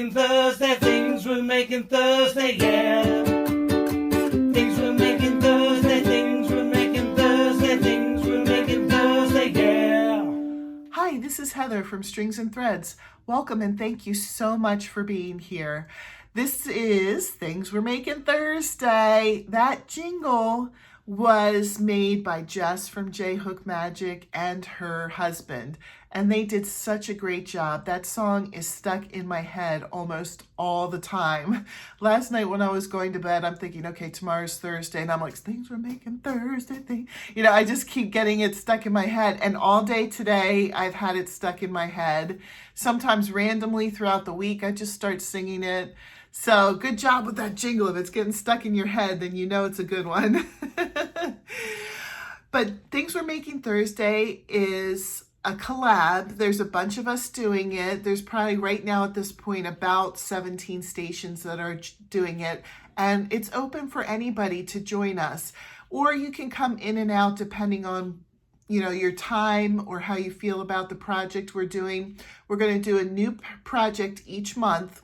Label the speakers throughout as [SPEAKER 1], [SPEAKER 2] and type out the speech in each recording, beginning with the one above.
[SPEAKER 1] making Thursday, things we're making Thursday, yeah. Things we're making Thursday, things we're making Thursday, things we're making Thursday, yeah.
[SPEAKER 2] Hi, this is Heather from Strings and Threads. Welcome and thank you so much for being here. This is Things We're Making Thursday. That jingle was made by Jess from J Hook Magic and her husband, and they did such a great job. That song is stuck in my head almost all the time. Last night when I was going to bed, I'm thinking, okay, tomorrow's Thursday, and I'm like, Things We're Making Thursday. I just keep getting it stuck in my head, and all day today, I've had it stuck in my head. Sometimes randomly throughout the week, I just start singing it. So good job with that jingle. If it's getting stuck in your head, then you know it's a good one. But Things We're Making Thursday is a collab. There's a bunch of us doing it. There's probably right now at this point about 17 stations that are doing it. And it's open for anybody to join us. Or you can come in and out depending on your time or how you feel about the project we're doing. We're going to do a new project each month.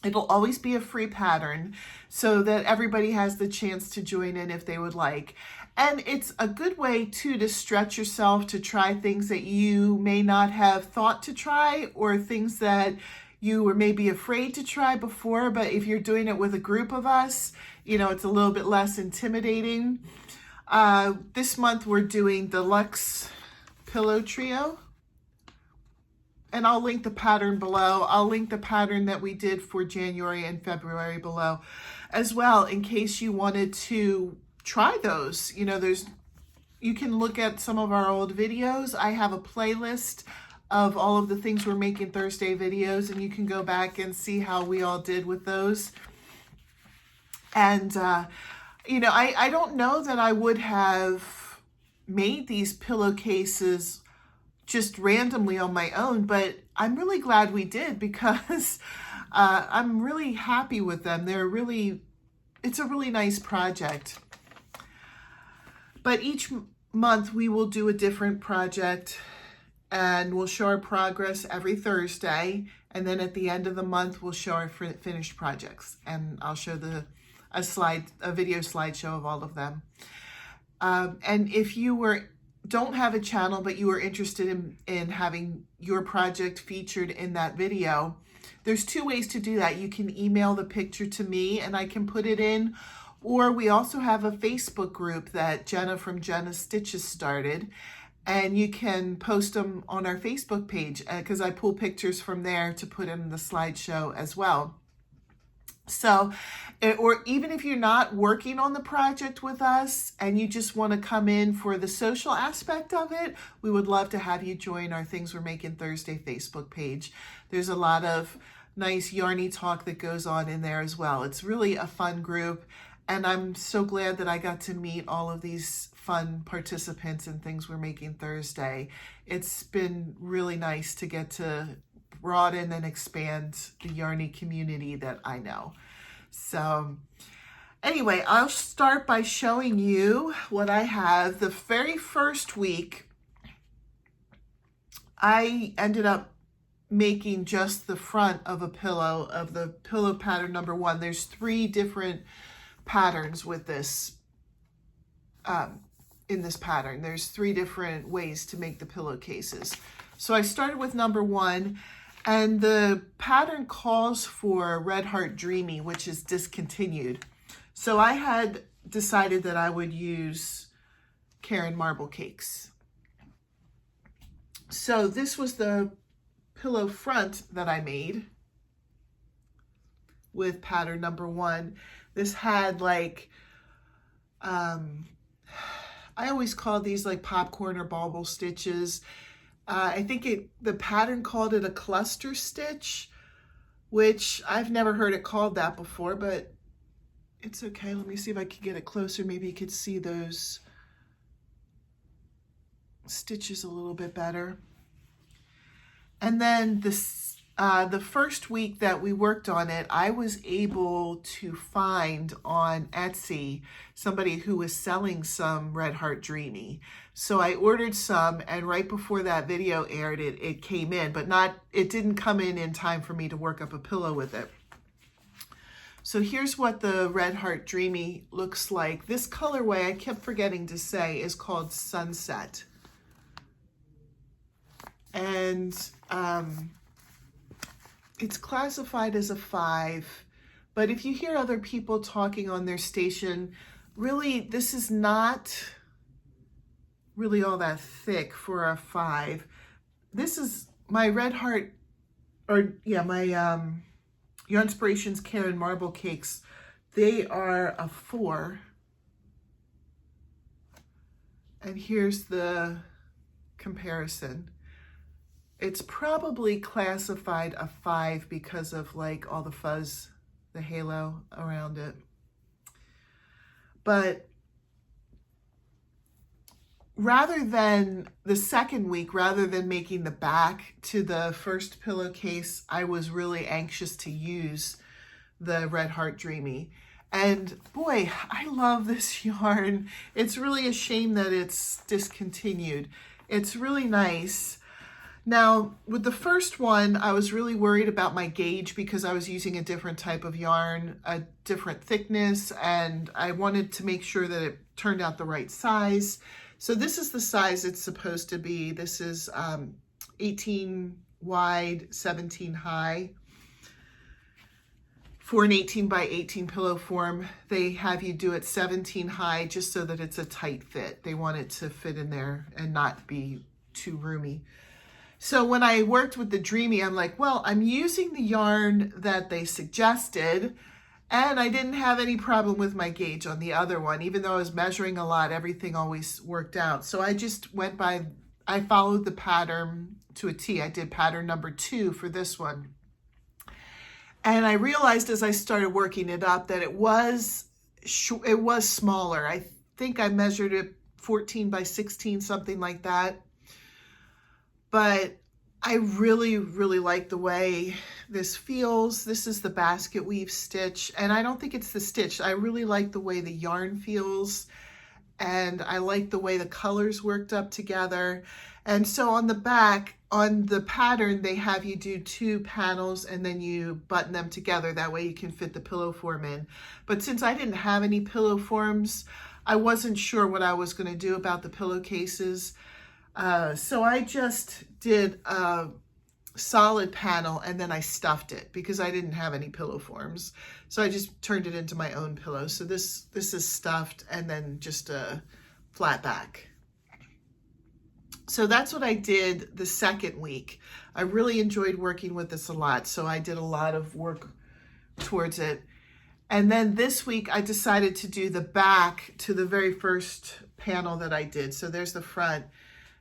[SPEAKER 2] It'll always be a free pattern so that everybody has the chance to join in if they would like. And it's a good way too to stretch yourself, to try things that you may not have thought to try or things that you were maybe afraid to try before. But if you're doing it with a group of us, it's a little bit less intimidating. This month we're doing Deluxe Pillow Trio. And I'll link the pattern below. I'll link the pattern that we did for January and February below as well, in case you wanted to try those. You can look at some of our old videos. I have a playlist of all of the Things We're Making Thursday videos, and you can go back and see how we all did with those. And, I don't know that I would have made these pillowcases just randomly on my own, but I'm really glad we did because I'm really happy with them. It's a really nice project. But each month we will do a different project and we'll show our progress every Thursday. And then at the end of the month, we'll show our finished projects. And I'll show a video slideshow of all of them. And if you don't have a channel, but you are interested in having your project featured in that video, there's two ways to do that. You can email the picture to me and I can put it in, or we also have a Facebook group that Jenna from Jenna Stitches started, and you can post them on our Facebook page because I pull pictures from there to put in the slideshow as well. So, or even if you're not working on the project with us and you just want to come in for the social aspect of it, we would love to have you join our Things We're Making Thursday Facebook page. There's a lot of nice yarny talk that goes on in there as well. It's really a fun group, and I'm so glad that I got to meet all of these fun participants in Things We're Making Thursday. It's been really nice to get to broaden and expand the yarny community that I know. So anyway, I'll start by showing you what I have. The very first week, I ended up making just the front of a pillow, of the pillow pattern number 1. There's 3 different patterns with this, in this pattern. There's 3 different ways to make the pillowcases. So I started with number 1. And the pattern calls for Red Heart Dreamy, which is discontinued. So I had decided that I would use Karen Marble Cakes. So this was the pillow front that I made with pattern number 1. This had like, I always call these like popcorn or bauble stitches. I think the pattern called it a cluster stitch, which I've never heard it called that before, but it's okay. Let me see if I can get it closer. Maybe you could see those stitches a little bit better. And then this the first week that we worked on it, I was able to find on Etsy somebody who was selling some Red Heart Dreamy. So I ordered some, and right before that video aired, it came in, but it didn't come in time for me to work up a pillow with it. So here's what the Red Heart Dreamy looks like. This colorway, I kept forgetting to say, is called Sunset. And it's classified as a 5, but if you hear other people talking on their station, really, this is not really all that thick for a 5. This is my Red Heart, or yeah, my Your Inspirations Karen Marble Cakes. They are a 4. And here's the comparison. It's probably classified a 5 because of like all the fuzz, the halo around it. But rather than the second week, rather than making the back to the first pillowcase, I was really anxious to use the Red Heart Dreamy. And boy, I love this yarn. It's really a shame that it's discontinued. It's really nice. Now, with the first one, I was really worried about my gauge because I was using a different type of yarn, a different thickness, and I wanted to make sure that it turned out the right size. So this is the size it's supposed to be. This is 18 wide, 17 high. For an 18 by 18 pillow form, they have you do it 17 high just so that it's a tight fit. They want it to fit in there and not be too roomy. So when I worked with the Dreamy, I'm like, well, I'm using the yarn that they suggested, and I didn't have any problem with my gauge on the other one. Even though I was measuring a lot, everything always worked out. So I just went by, I followed the pattern to a T. I did pattern number 2 for this one. And I realized as I started working it up that it was smaller. I think I measured it 14 by 16, something like that. But I really, really like the way this feels. This is the basket weave stitch, and I don't think it's the stitch. I really like the way the yarn feels, and I like the way the colors worked up together. And so on the back, on the pattern, they have you do 2 panels and then you button them together. That way you can fit the pillow form in. But since I didn't have any pillow forms, I wasn't sure what I was going to do about the pillowcases. So I just did a solid panel and then I stuffed it because I didn't have any pillow forms. So I just turned it into my own pillow. So this is stuffed and then just a flat back. So that's what I did the second week. I really enjoyed working with this a lot. So I did a lot of work towards it. And then this week I decided to do the back to the very first panel that I did. So there's the front.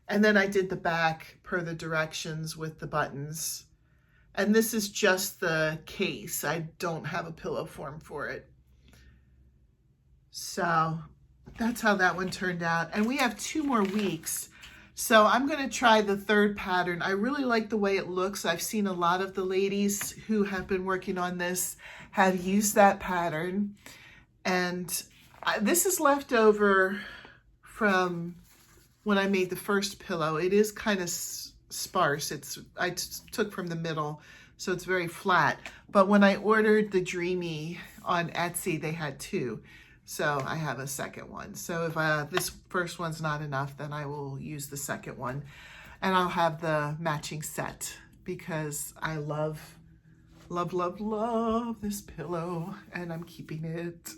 [SPEAKER 2] And then I did the back per the directions with the buttons. And this is just the case. I don't have a pillow form for it. So that's how that one turned out. And we have 2 more weeks. So I'm going to try the third pattern. I really like the way it looks. I've seen a lot of the ladies who have been working on this have used that pattern. And this is left over from when I made the first pillow. It is kind of sparse. I took from the middle, so it's very flat. But when I ordered the Dreamy on Etsy, they had 2. So I have a second one. So if this first one's not enough, then I will use the second one. And I'll have the matching set because I love, love, love, love this pillow and I'm keeping it.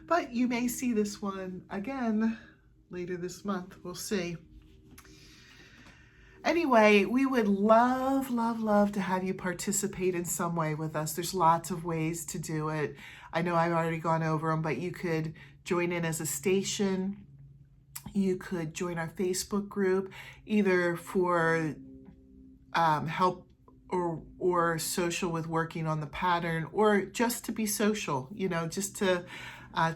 [SPEAKER 2] But you may see this one again later this month. We'll see. Anyway, we would love, love, love to have you participate in some way with us. There's lots of ways to do it. I know I've already gone over them, but you could join in as a station. You could join our Facebook group, either for help or social with working on the pattern, or just to be social, you know, just to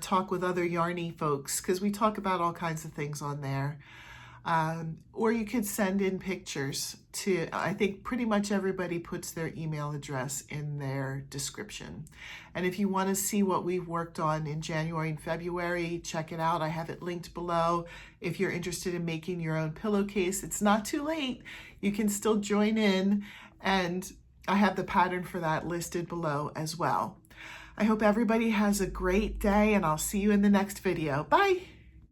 [SPEAKER 2] talk with other yarny folks, because we talk about all kinds of things on there. Or you could send in pictures to, I think pretty much everybody puts their email address in their description. And if you want to see what we've worked on in January and February, check it out. I have it linked below. If you're interested in making your own pillowcase, it's not too late. You can still join in, and I have the pattern for that listed below as well. I hope everybody has a great day, and I'll see you in the next video. Bye.